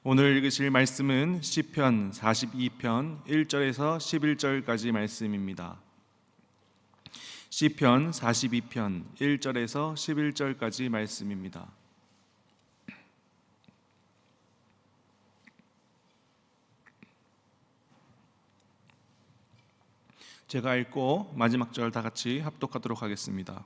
오늘 읽으실 말씀은 시편 42편 1절에서 11절까지 말씀입니다. 시편 42편 1절에서 11절까지 말씀입니다. 제가 읽고 마지막 절 다 같이 합독하도록 하겠습니다.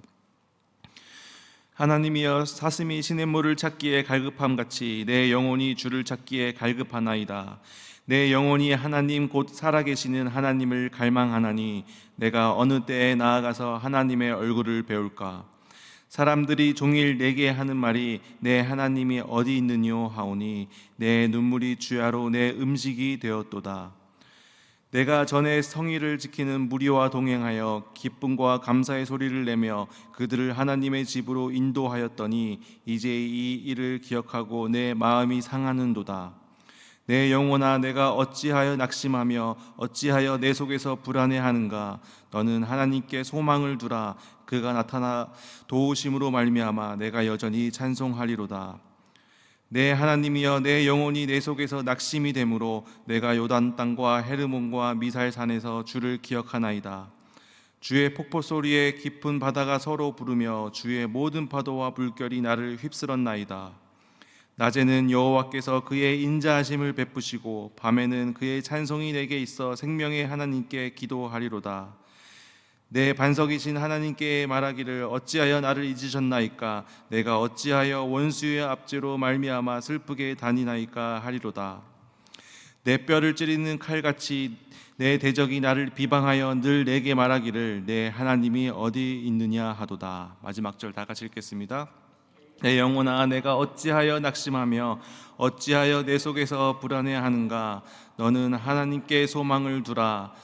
하나님이여, 사슴이 시냇물을 찾기에 갈급함같이 내 영혼이 주를 찾기에 갈급하나이다. 내 영혼이 하나님 곧 살아계시는 하나님을 갈망하나니 내가 어느 때에 나아가서 하나님의 얼굴을 배울까? 사람들이 종일 내게 하는 말이 내 하나님이 어디 있느뇨 하오니 내 눈물이 주야로 내 음식이 되었도다. 내가 전에 성의를 지키는 무리와 동행하여 기쁨과 감사의 소리를 내며 그들을 하나님의 집으로 인도하였더니 이제 이 일을 기억하고 내 마음이 상하는도다. 내 영혼아, 내가 어찌하여 낙심하며 어찌하여 내 속에서 불안해하는가? 너는 하나님께 소망을 두라. 그가 나타나 도우심으로 말미암아 내가 여전히 찬송하리로다. 내 하나님이여, 내 영혼이 내 속에서 낙심이 되므로 내가 요단 땅과 헤르몬과 미살산에서 주를 기억하나이다. 주의 폭포 소리에 깊은 바다가 서로 부르며 주의 모든 파도와 물결이 나를 휩쓸었나이다. 낮에는 여호와께서 그의 인자하심을 베푸시고 밤에는 그의 찬송이 내게 있어 생명의 하나님께 기도하리로다. 내 반석이신 하나님께 말하기를 어찌하여 나를 잊으셨나이까? 내가 어찌하여 원수의 압제로 말미암아 슬프게 다니나이까 하리로다. 내 뼈를 찌르는 칼같이 내 대적이 나를 비방하여 늘 내게 말하기를 내 하나님이 어디 있느냐 하도다. 마지막 절 다 같이 읽겠습니다. 내 영혼아, 내가 어찌하여 낙심하며 어찌하여 내 속에서 불안해하는가? 너는 하나님께 소망을 두라.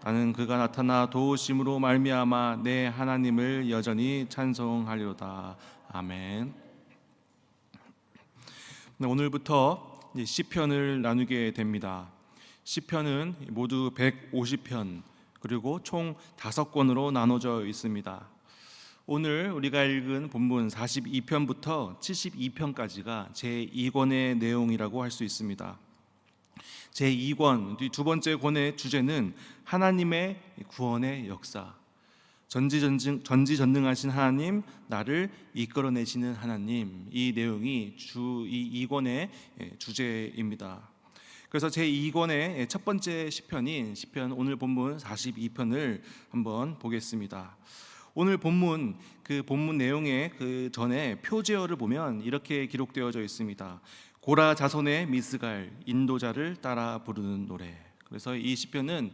나는 그가 나타나 도우심으로 말미암아 내 하나님을 여전히 찬송하리로다. 아멘. 오늘부터 시편을 나누게 됩니다. 시편은 모두 150편, 그리고 총 5권으로 나눠져 있습니다. 오늘 우리가 읽은 본문 42편부터 72편까지가 제2권의 내용이라고 할 수 있습니다. 제2권, 두 번째 권의 주제는 하나님의 구원의 역사. 전지전능하신 하나님, 나를 이끌어내시는 하나님, 이 내용이 이 2권의 주제입니다. 그래서 제2권의 첫 번째 시편인 시편 오늘 본문 42편을 한번 보겠습니다. 오늘 본문, 그 본문 내용의 그 전에 표제어를 보면 이렇게 기록되어져 있습니다. 고라 자손의 미스갈, 인도자를 따라 부르는 노래. 그래서 이 시편은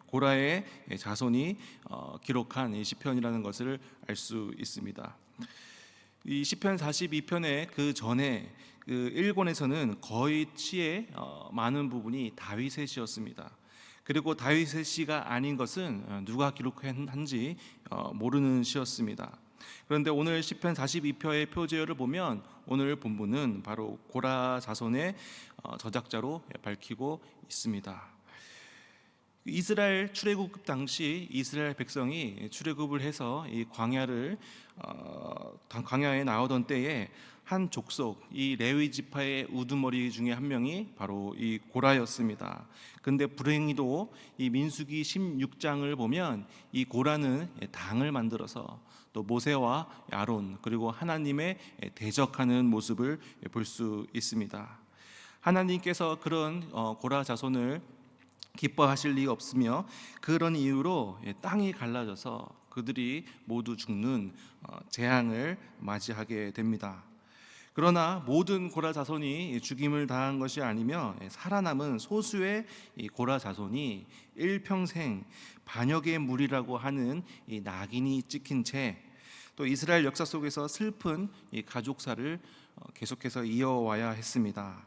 고라의 자손이 기록한 이 시편이라는 것을 알 수 있습니다. 이 시편 42편의 그 전에 그 1권에서는 거의 치의 많은 부분이 다윗의 시였습니다. 그리고 다윗의 시가 아닌 것은 누가 기록한지 모르는 시였습니다. 그런데 오늘 시편 42편의 표제어를 보면 오늘 본문은 바로 고라 자손의 저작자로 밝히고 있습니다. 이스라엘 출애굽 당시 이스라엘 백성이 출애굽을 해서 이 광야에 나오던 때에 한 족속, 이 레위 지파의 우두머리 중에 한 명이 바로 이 고라였습니다. 근데 불행히도 이 민수기 16장을 보면 이 고라는 당을 만들어서 또 모세와 아론 그리고 하나님의 대적하는 모습을 볼 수 있습니다. 하나님께서 그런 고라 자손을 기뻐하실 리가 없으며 그런 이유로 땅이 갈라져서 그들이 모두 죽는 재앙을 맞이하게 됩니다. 그러나 모든 고라 자손이 죽임을 당한 것이 아니며 살아남은 소수의 이 고라 자손이 일평생 반역의 무리라고 하는 이 낙인이 찍힌 채 또 이스라엘 역사 속에서 슬픈 이 가족사를 계속해서 이어와야 했습니다.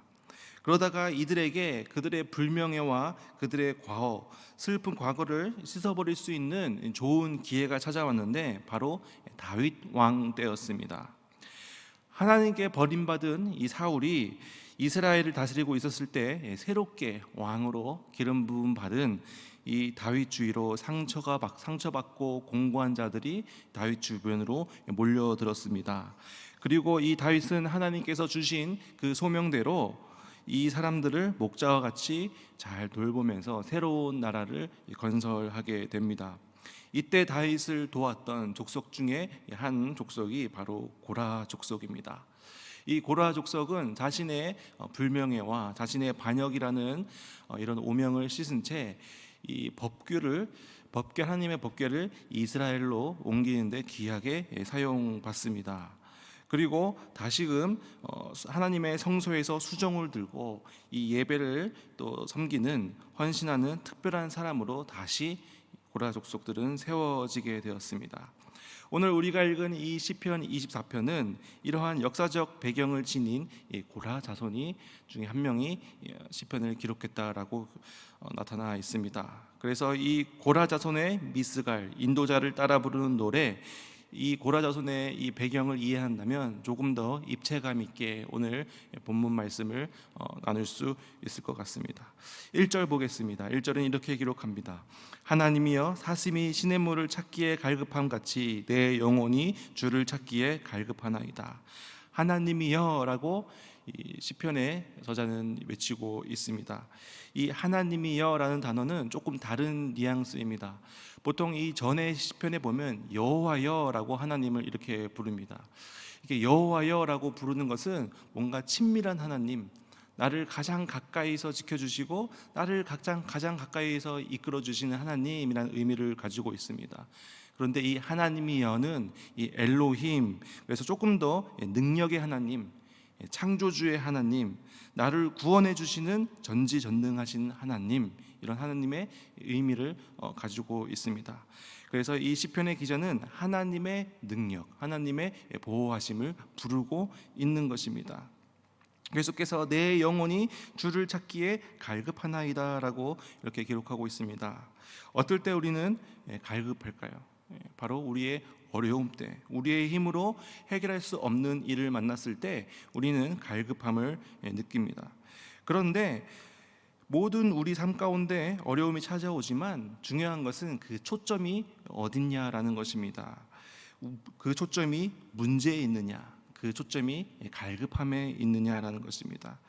그러다가 이들에게 그들의 불명예와 그들의 과거, 슬픈 과거를 씻어버릴 수 있는 좋은 기회가 찾아왔는데 바로 다윗 왕 때였습니다. 하나님께 버림받은 이 사울이 이스라엘을 다스리고 있었을 때 새롭게 왕으로 기름 부음 받은 이 다윗 주위로 상처받고 공고한 자들이 다윗 주변으로 몰려들었습니다. 그리고 이 다윗은 하나님께서 주신 그 소명대로 이 사람들을 목자와 같이 잘 돌보면서 새로운 나라를 건설하게 됩니다. 이때 다윗을 도왔던 족속 중에 한 족속이 바로 고라 족속입니다. 이 고라 족속은 자신의 불명예와 자신의 반역이라는 이런 오명을 씻은 채 이 하나님의 법궤를 이스라엘로 옮기는데 귀하게 사용받습니다. 그리고 다시금 하나님의 성소에서 수정을 들고 이 예배를 또 섬기는 헌신하는 특별한 사람으로 다시 고라 족속들은 세워지게 되었습니다. 오늘 우리가 읽은 이 시편 24편은 이러한 역사적 배경을 지닌 고라 자손이 중에 한 명이 시편을 기록했다라고 나타나 있습니다. 그래서 이 고라 자손의 미스갈 인도자를 따라 부르는 노래, 이 고라 자손의 이 배경을 이해한다면 조금 더 입체감 있게 오늘 본문 말씀을 나눌 수 있을 것 같습니다. 1절 보겠습니다. 1절은 이렇게 기록합니다. 하나님이여 사슴이 시냇물을 찾기에 갈급함 같이 내 영혼이 주를 찾기에 갈급하나이다. 하나님이여 라고 이 시편의 저자는 외치고 있습니다. 이 하나님이여 라는 단어는 조금 다른 뉘앙스입니다. 보통 이 전의 시편에 보면 여호와여 라고 하나님을 이렇게 부릅니다. 이게 여호와여 라고 부르는 것은 뭔가 친밀한 하나님, 나를 가장 가까이서 지켜주시고 나를 가장 가까이서 이끌어주시는 하나님이라는 의미를 가지고 있습니다. 그런데 이 하나님이여는 이 엘로힘, 그래서 조금 더 능력의 하나님, 창조주의 하나님, 나를 구원해 주시는 전지전능하신 하나님, 이런 하나님의 의미를 가지고 있습니다. 그래서 이 시편의 기자는 하나님의 능력, 하나님의 보호하심을 부르고 있는 것입니다. 계속해서 내 영혼이 주를 찾기에 갈급하나이다 라고 이렇게 기록하고 있습니다. 어떨 때 우리는 갈급할까요? 바로 우리의 어려움 때, 우리의 힘으로 해결할 수 없는 일을 만났을 때 우리는 갈급함을 느낍니다. 그런데 모든 우리 삶 가운데 어려움이 찾아오지만 중요한 것은 그 초점이 어딨냐라는 것입니다. 그 초점이 문제에 있느냐, 그 초점이 갈급함에 있느냐라는 것입니다.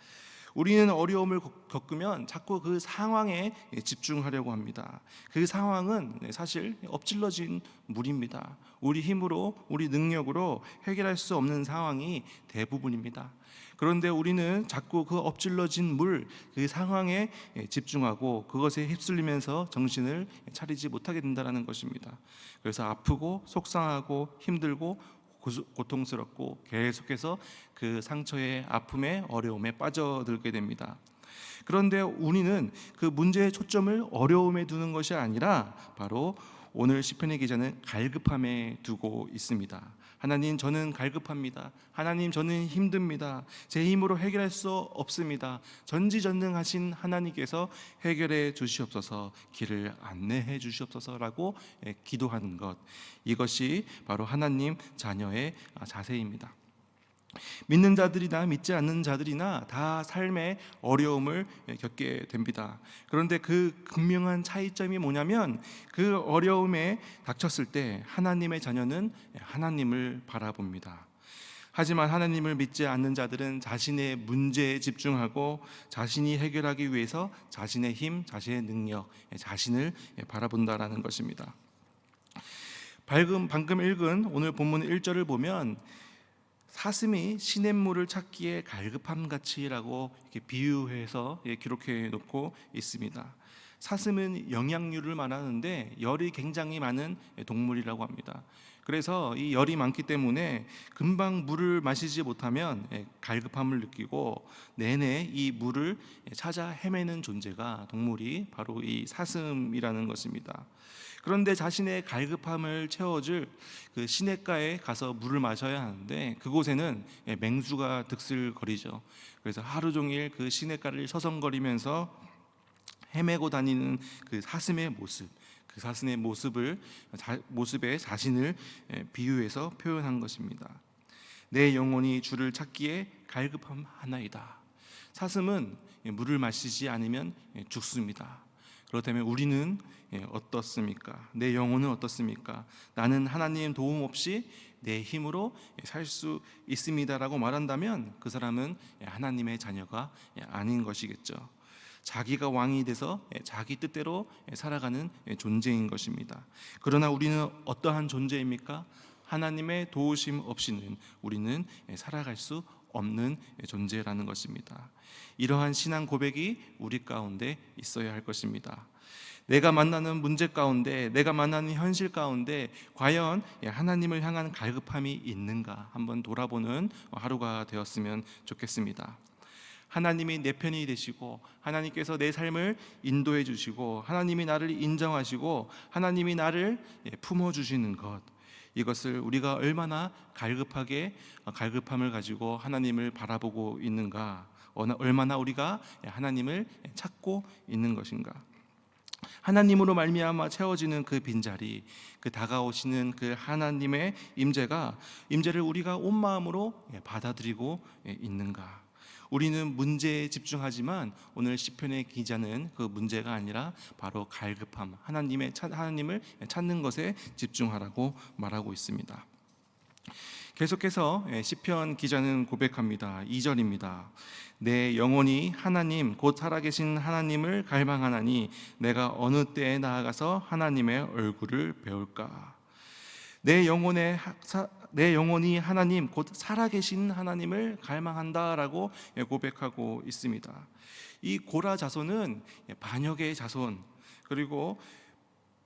우리는 어려움을 겪으면 자꾸 그 상황에 집중하려고 합니다. 그 상황은 사실 엎질러진 물입니다. 우리 힘으로, 우리 능력으로 해결할 수 없는 상황이 대부분입니다. 그런데 우리는 자꾸 그 엎질러진 물, 그 상황에 집중하고 그것에 휩쓸리면서 정신을 차리지 못하게 된다는 것입니다. 그래서 아프고 속상하고 힘들고 고통스럽고 계속해서 그 상처의 아픔에 어려움에 빠져들게 됩니다. 그런데 우리는 그 문제의 초점을 어려움에 두는 것이 아니라 바로 오늘 시편의 기자는 갈급함에 두고 있습니다. 하나님, 저는 갈급합니다. 하나님, 저는 힘듭니다. 제 힘으로 해결할 수 없습니다. 전지전능하신 하나님께서 해결해 주시옵소서, 길을 안내해 주시옵소서라고 기도하는 것, 이것이 바로 하나님 자녀의 자세입니다. 믿는 자들이나 믿지 않는 자들이나 다 삶의 어려움을 겪게 됩니다. 그런데 그 극명한 차이점이 뭐냐면 그 어려움에 닥쳤을 때 하나님의 자녀는 하나님을 바라봅니다. 하지만 하나님을 믿지 않는 자들은 자신의 문제에 집중하고 자신이 해결하기 위해서 자신의 힘, 자신의 능력, 자신을 바라본다라는 것입니다. 방금 읽은 오늘 본문 1절을 보면 사슴이 시냇물을 찾기에 갈급함같이라고 이렇게 비유해서 기록해 놓고 있습니다. 사슴은 영양류를 말하는데 열이 굉장히 많은 동물이라고 합니다. 그래서 이 열이 많기 때문에 금방 물을 마시지 못하면 갈급함을 느끼고 내내 이 물을 찾아 헤매는 존재가 동물이 바로 이 사슴이라는 것입니다. 그런데 자신의 갈급함을 채워줄 그 시냇가에 가서 물을 마셔야 하는데 그곳에는 맹수가 득실거리죠. 그래서 하루 종일 그 시냇가를 서성거리면서 헤매고 다니는 그 사슴의 모습, 그 사슴의 모습에 자신을 비유해서 표현한 것입니다. 내 영혼이 주를 찾기에 갈급함 하나이다. 사슴은 물을 마시지 않으면 죽습니다. 그렇다면 우리는 어떻습니까? 내 영혼은 어떻습니까? 나는 하나님 도움 없이 내 힘으로 살 수 있습니다라고 말한다면 그 사람은 하나님의 자녀가 아닌 것이겠죠. 자기가 왕이 돼서 자기 뜻대로 살아가는 존재인 것입니다. 그러나 우리는 어떠한 존재입니까? 하나님의 도우심 없이는 우리는 살아갈 수 없는 존재라는 것입니다. 이러한 신앙 고백이 우리 가운데 있어야 할 것입니다. 내가 만나는 문제 가운데, 내가 만나는 현실 가운데 과연 하나님을 향한 갈급함이 있는가 한번 돌아보는 하루가 되었으면 좋겠습니다. 하나님이 내 편이 되시고 하나님께서 내 삶을 인도해 주시고 하나님이 나를 인정하시고 하나님이 나를 품어주시는 것, 이것을 우리가 얼마나 갈급함을 가지고 하나님을 바라보고 있는가, 얼마나 우리가 하나님을 찾고 있는 것인가. 하나님으로 말미암아 채워지는 그 빈자리, 그 다가오시는 그 하나님의 임재를 우리가 온 마음으로 받아들이고 있는가. 우리는 문제에 집중하지만 오늘 시편의 기자는 그 문제가 아니라 바로 갈급함, 하나님을 찾는 것에 집중하라고 말하고 있습니다. 계속해서 시편 기자는 고백합니다. 2절입니다. 내 영혼이 하나님 곧 살아계신 하나님을 갈망하나니 내가 어느 때에 나아가서 하나님의 얼굴을 배울까. 내 영혼이 하나님 곧 살아계신 하나님을 갈망한다라고 고백하고 있습니다. 이 고라 자손은 반역의 자손, 그리고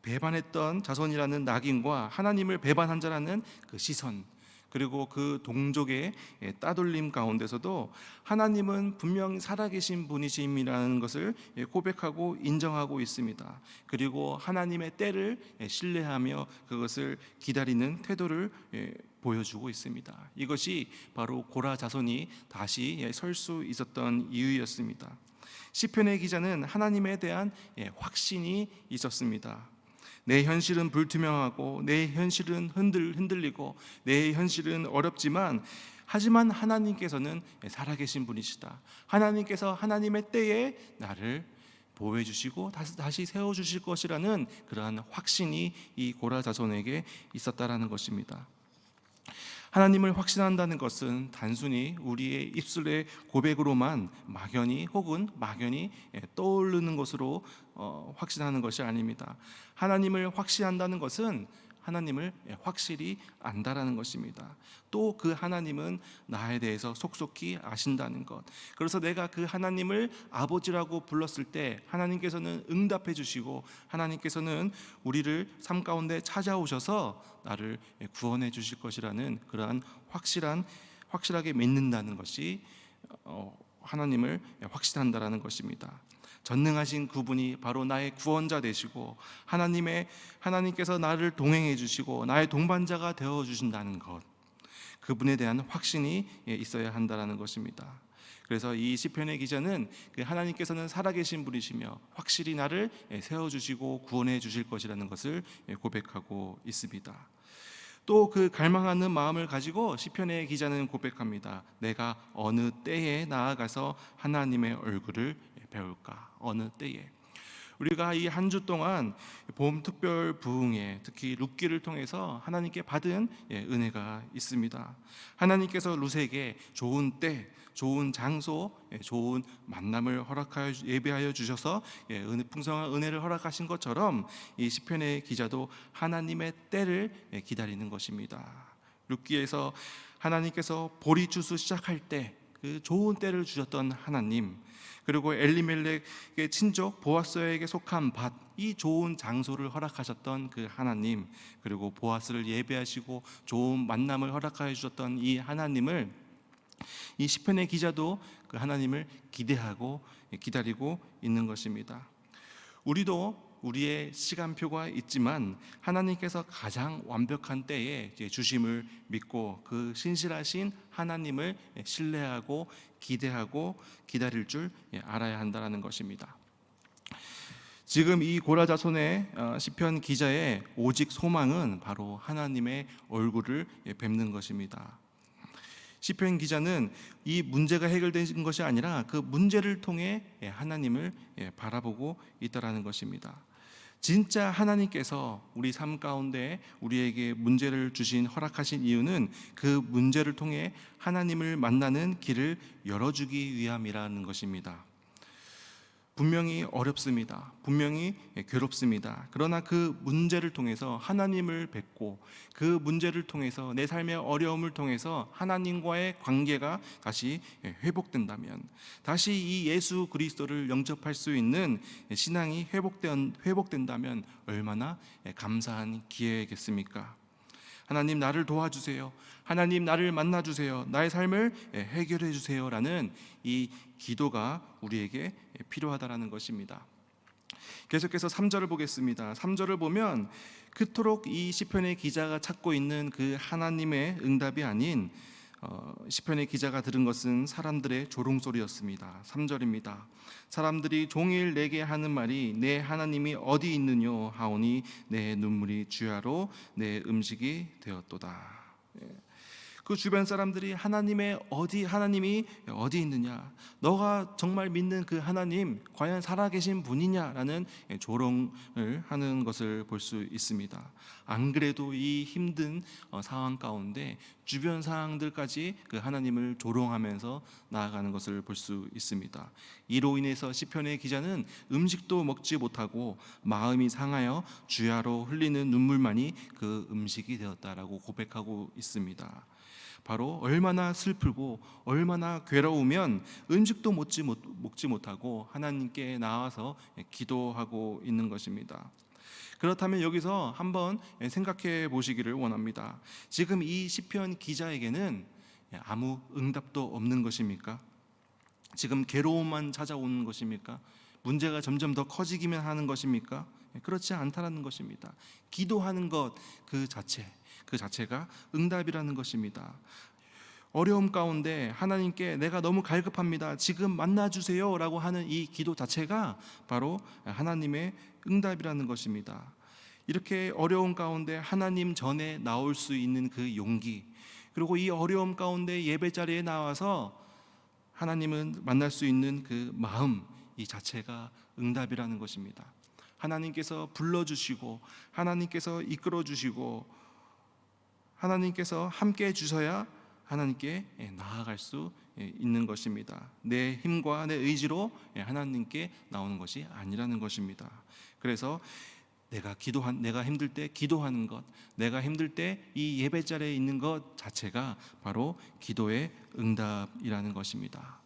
배반했던 자손이라는 낙인과 하나님을 배반한 자라는 그 시선, 그리고 그 동족의 따돌림 가운데서도 하나님은 분명 살아계신 분이심이라는 것을 고백하고 인정하고 있습니다. 그리고 하나님의 때를 신뢰하며 그것을 기다리는 태도를 보여주고 있습니다. 이것이 바로 고라 자손이 다시 설 수 있었던 이유였습니다. 시편의 기자는 하나님에 대한 확신이 있었습니다. 내 현실은 불투명하고 내 현실은 흔들리고 내 현실은 어렵지만 하지만 하나님께서는 살아계신 분이시다. 하나님께서 하나님의 때에 나를 보호해 주시고 다시 세워 주실 것이라는 그러한 확신이 이 고라 자손에게 있었다라는 것입니다. 하나님을 확신한다는 것은 단순히 우리의 입술의 고백으로만 막연히 떠오르는 것으로 확신하는 것이 아닙니다. 하나님을 확신한다는 것은 하나님을 확실히 안다라는 것입니다. 또 그 하나님은 나에 대해서 속속히 아신다는 것. 그래서 내가 그 하나님을 아버지라고 불렀을 때 하나님께서는 응답해 주시고 하나님께서는 우리를 삶 가운데 찾아오셔서 나를 구원해 주실 것이라는 그러한 확실하게 믿는다는 것이 하나님을 확신한다라는 것입니다. 전능하신 그분이 바로 나의 구원자 되시고 하나님께서 나를 동행해 주시고 나의 동반자가 되어 주신다는 것, 그분에 대한 확신이 있어야 한다는 것입니다. 그래서 이 시편의 기자는 하나님께서는 살아계신 분이시며 확실히 나를 세워주시고 구원해 주실 것이라는 것을 고백하고 있습니다. 또 그 갈망하는 마음을 가지고 시편의 기자는 고백합니다. 내가 어느 때에 나아가서 하나님의 얼굴을 배울까. 어느 때에. 우리가 이 한 주 동안 봄 특별 부흥회, 특히 룻기를 통해서 하나님께 받은 은혜가 있습니다. 하나님께서 룻에게 좋은 때, 좋은 장소, 좋은 만남을 허락하여 예배하여 주셔서 풍성한 은혜를 허락하신 것처럼 이 시편의 기자도 하나님의 때를 기다리는 것입니다. 룻기에서 하나님께서 보리 추수 시작할 때 그 좋은 때를 주셨던 하나님, 그리고 엘리멜렉의 친족 보아스에게 속한 밭, 이 좋은 장소를 허락하셨던 그 하나님, 그리고 보아스를 예배하시고 좋은 만남을 허락하여 주셨던 이 하나님을 이 시편의 기자도 그 하나님을 기대하고 기다리고 있는 것입니다. 우리도 우리의 시간표가 있지만 하나님께서 가장 완벽한 때에 주심을 믿고 그 신실하신 하나님을 신뢰하고 기대하고 기다릴 줄 알아야 한다는 것입니다. 지금 이 고라 자손의 시편 기자의 오직 소망은 바로 하나님의 얼굴을 뵙는 것입니다. 시편 기자는 이 문제가 해결된 것이 아니라 그 문제를 통해 하나님을 바라보고 있다라는 것입니다. 진짜 하나님께서 우리 삶 가운데 우리에게 문제를 주신 허락하신 이유는 그 문제를 통해 하나님을 만나는 길을 열어주기 위함이라는 것입니다. 분명히 어렵습니다. 분명히 괴롭습니다. 그러나 그 문제를 통해서 하나님을 뵙고 그 문제를 통해서 내 삶의 어려움을 통해서 하나님과의 관계가 다시 회복된다면, 다시 이 예수 그리스도를 영접할 수 있는 신앙이 회복된다면 얼마나 감사한 기회겠습니까? 하나님 나를 도와주세요. 하나님 나를 만나주세요. 나의 삶을 해결해 주세요라는 이 기도가 우리에게 필요하다라는 것입니다. 계속해서 3절을 보겠습니다. 3절을 보면 그토록 이 시편의 기자가 찾고 있는 그 하나님의 응답이 아닌 시편의 기자가 들은 것은 사람들의 조롱소리였습니다. 3절입니다. 사람들이 종일 내게 하는 말이 내 하나님이 어디 있느뇨 하오니 내 눈물이 주야로 내 음식이 되었도다. 그 주변 사람들이 하나님이 어디 있느냐, 너가 정말 믿는 그 하나님 과연 살아계신 분이냐라는 조롱을 하는 것을 볼 수 있습니다. 안 그래도 이 힘든 상황 가운데 주변 상황들까지 그 하나님을 조롱하면서 나아가는 것을 볼 수 있습니다. 이로 인해서 시편의 기자는 음식도 먹지 못하고 마음이 상하여 주야로 흘리는 눈물만이 그 음식이 되었다라고 고백하고 있습니다. 바로 얼마나 슬프고 얼마나 괴로우면 음식도 먹지 못하고 하나님께 나와서 기도하고 있는 것입니다. 그렇다면 여기서 한번 생각해 보시기를 원합니다. 지금 이 시편 기자에게는 아무 응답도 없는 것입니까? 지금 괴로움만 찾아오는 것입니까? 문제가 점점 더 커지기만 하는 것입니까? 그렇지 않다라는 것입니다. 기도하는 것 그 자체가 응답이라는 것입니다. 어려움 가운데 하나님께 내가 너무 갈급합니다, 지금 만나주세요 라고 하는 이 기도 자체가 바로 하나님의 응답이라는 것입니다. 이렇게 어려움 가운데 하나님 전에 나올 수 있는 그 용기, 그리고 이 어려움 가운데 예배 자리에 나와서 하나님은 만날 수 있는 그 마음, 이 자체가 응답이라는 것입니다. 하나님께서 불러주시고 하나님께서 이끌어주시고 하나님께서 함께 해주셔야 하나님께 나아갈 수 있는 것입니다. 내 힘과 내 의지로 하나님께 나오는 것이 아니라는 것입니다. 그래서 내가 힘들 때 기도하는 것, 내가 힘들 때 이 예배 자리에 있는 것 자체가 바로 기도의 응답이라는 것입니다.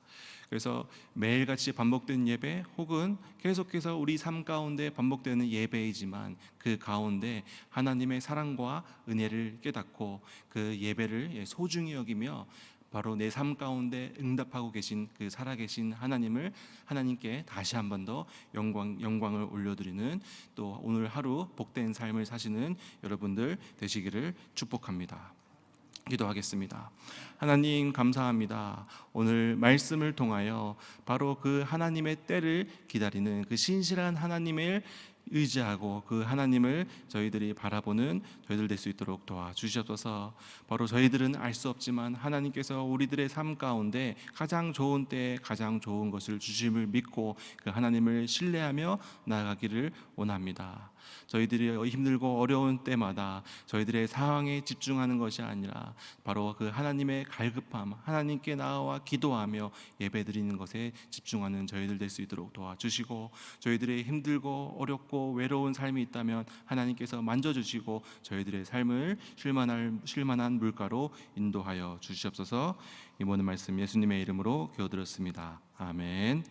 그래서 매일같이 반복되는 예배 혹은 계속해서 우리 삶 가운데 반복되는 예배이지만 그 가운데 하나님의 사랑과 은혜를 깨닫고 그 예배를 소중히 여기며 바로 내 삶 가운데 응답하고 계신 그 살아계신 하나님께 다시 한 번 더 영광을 올려드리는, 또 오늘 하루 복된 삶을 사시는 여러분들 되시기를 축복합니다. 기도하겠습니다. 하나님 감사합니다. 오늘 말씀을 통하여 바로 그 하나님의 때를 기다리는 그 신실한 하나님을 의지하고 그 하나님을 저희들이 바라보는 저희들 될 수 있도록 도와주시옵소서. 바로 저희들은 알 수 없지만 하나님께서 우리들의 삶 가운데 가장 좋은 때에 가장 좋은 것을 주심을 믿고 그 하나님을 신뢰하며 나아가기를 원합니다. 저희들이 힘들고 어려운 때마다 저희들의 상황에 집중하는 것이 아니라 바로 그 하나님의 갈급함, 하나님께 나아와 기도하며 예배드리는 것에 집중하는 저희들 될 수 있도록 도와주시고, 저희들의 힘들고 어렵고 외로운 삶이 있다면 하나님께서 만져주시고 저희들의 삶을 쉴만한 물가로 인도하여 주시옵소서. 이 모든 말씀 예수님의 이름으로 기도드렸습니다. 아멘.